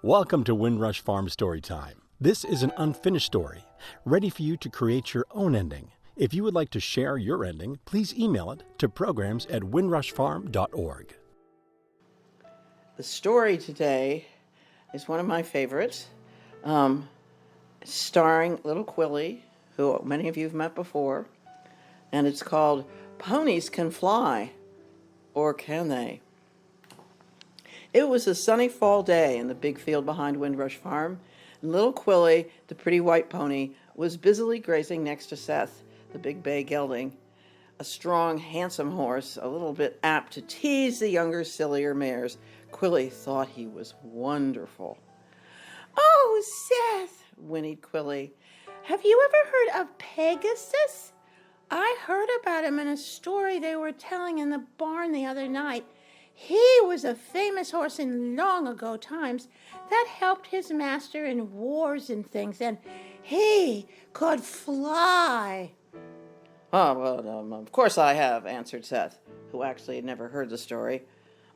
Welcome to Windrush Farm Storytime. This is an unfinished story, ready for you to create your own ending. If you would like to share your ending, please email it to programs@windrushfarm.org. The story today is one of my favorites, starring little Quilly, who many of you have met before, and it's called Ponies Can Fly, or Can They? It was a sunny fall day in the big field behind Windrush Farm, and little Quilly, the pretty white pony, was busily grazing next to Seth, the big bay gelding, a strong, handsome horse, a little bit apt to tease the younger, sillier mares. Quilly thought he was wonderful. "Oh, Seth," whinnied Quilly, "have you ever heard of Pegasus? I heard about him in a story they were telling in the barn the other night. He was a famous horse in long ago times that helped his master in wars and things, and he could fly." "Oh, well, of course I have," answered Seth, who actually had never heard the story.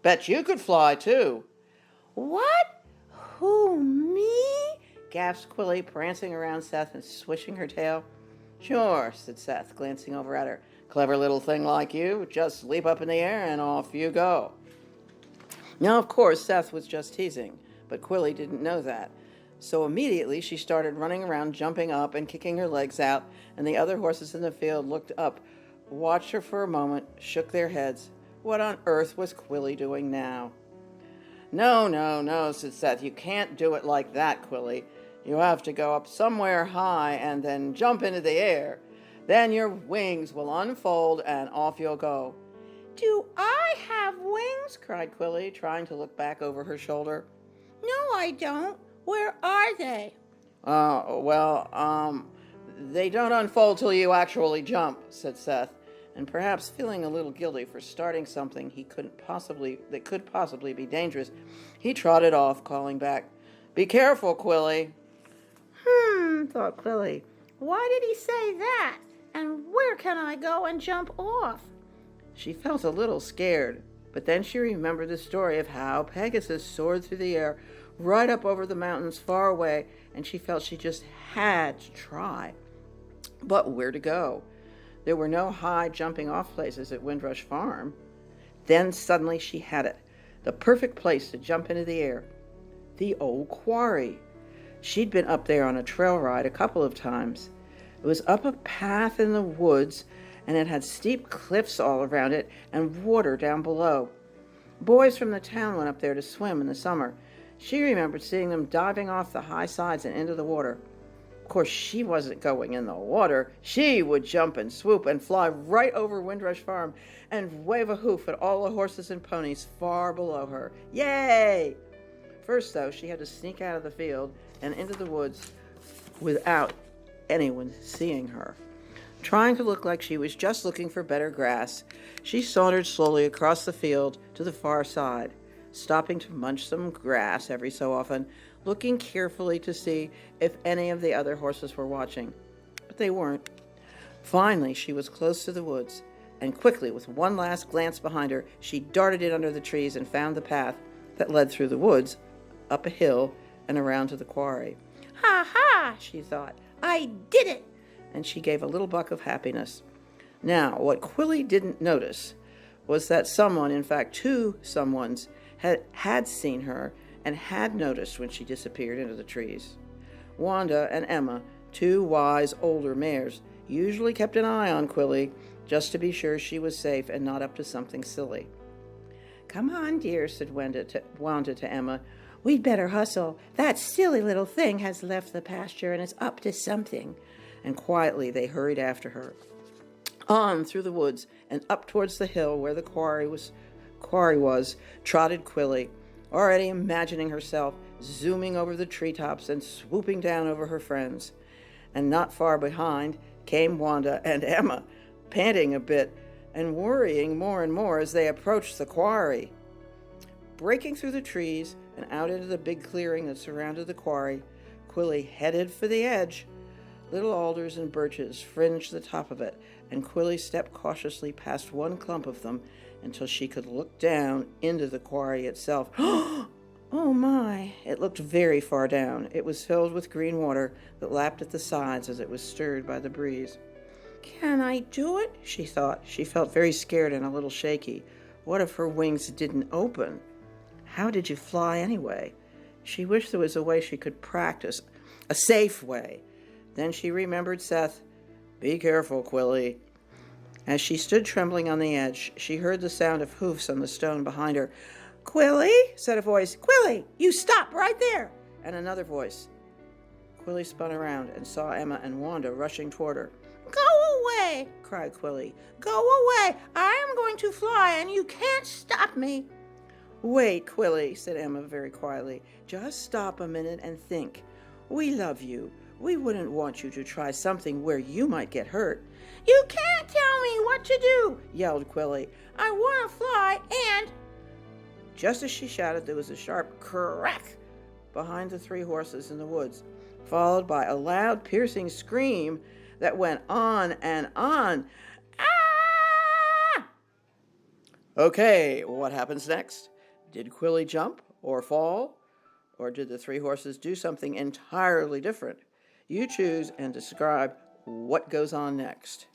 "Bet you could fly, too." "What? Who, me?" gasped Quilly, prancing around Seth and swishing her tail. "Sure," said Seth, glancing over at her. "Clever little thing like you. Just leap up in the air and off you go." Now, of course, Seth was just teasing, but Quilly didn't know that. So immediately she started running around, jumping up and kicking her legs out, and the other horses in the field looked up, watched her for a moment, shook their heads. What on earth was Quilly doing now? No, said Seth. "You can't do it like that, Quilly. You have to go up somewhere high and then jump into the air. Then your wings will unfold and off you'll go." "Do I have wings?" cried Quilly, trying to look back over her shoulder. "No, I don't. Where are they?" They don't unfold till you actually jump," said Seth, and perhaps feeling a little guilty for starting something that could possibly be dangerous, he trotted off, calling back, "Be careful, Quilly." Thought Quilly. "Why did he say that? And where can I go and jump off?" She felt a little scared, but then she remembered the story of how Pegasus soared through the air right up over the mountains far away, and she felt she just had to try. But where to go? There were no high jumping off places at Windrush Farm. Then suddenly she had it, the perfect place to jump into the air. The old quarry. She'd been up there on a trail ride a couple of times. It was up a path in the woods, and it had steep cliffs all around it and water down below. Boys from the town went up there to swim in the summer. She remembered seeing them diving off the high sides and into the water. Of course, she wasn't going in the water. She would jump and swoop and fly right over Windrush Farm and wave a hoof at all the horses and ponies far below her. Yay! First, though, she had to sneak out of the field and into the woods without anyone seeing her. Trying to look like she was just looking for better grass, she sauntered slowly across the field to the far side, stopping to munch some grass every so often, looking carefully to see if any of the other horses were watching. But they weren't. Finally, she was close to the woods, and quickly, with one last glance behind her, she darted in under the trees and found the path that led through the woods, up a hill, and around to the quarry. "Ha ha," she thought. "I did it." And she gave a little buck of happiness. Now, what Quilly didn't notice was that someone, in fact two someones, had seen her and had noticed when she disappeared into the trees. Wanda and Emma, two wise older mares, usually kept an eye on Quilly just to be sure she was safe and not up to something silly. "Come on, dear," said Wanda to Emma. "We'd better hustle. That silly little thing has left the pasture and is up to something." And quietly they hurried after her. On through the woods and up towards the hill where the quarry was, trotted Quilly, already imagining herself zooming over the treetops and swooping down over her friends. And not far behind came Wanda and Emma, panting a bit and worrying more and more as they approached the quarry. Breaking through the trees and out into the big clearing that surrounded the quarry, Quilly headed for the edge. Little alders and birches fringed the top of it, and Quilly stepped cautiously past one clump of them until she could look down into the quarry itself. Oh my! It looked very far down. It was filled with green water that lapped at the sides as it was stirred by the breeze. Can I do it? She thought. She felt very scared and a little shaky. What if her wings didn't open? How did you fly anyway? She wished there was a way she could practice, a safe way. Then she remembered Seth. Be careful, Quilly. As she stood trembling on the edge, she heard the sound of hoofs on the stone behind her. Quilly, said a voice. Quilly, you stop right there. And another voice. Quilly spun around and saw Emma and Wanda rushing toward her. Go away, cried Quilly. Go away. I am going to fly and you can't stop me. Wait, Quilly, said Emma very quietly. Just stop a minute and think. We love you. We wouldn't want you to try something where you might get hurt. You can't tell me what to do, yelled Quilly. I want to fly and... Just as she shouted, there was a sharp crack behind the three horses in the woods, followed by a loud, piercing scream that went on and on. Ah! Okay, what happens next? Did Quilly jump or fall? Or did the three horses do something entirely different? You choose and describe what goes on next.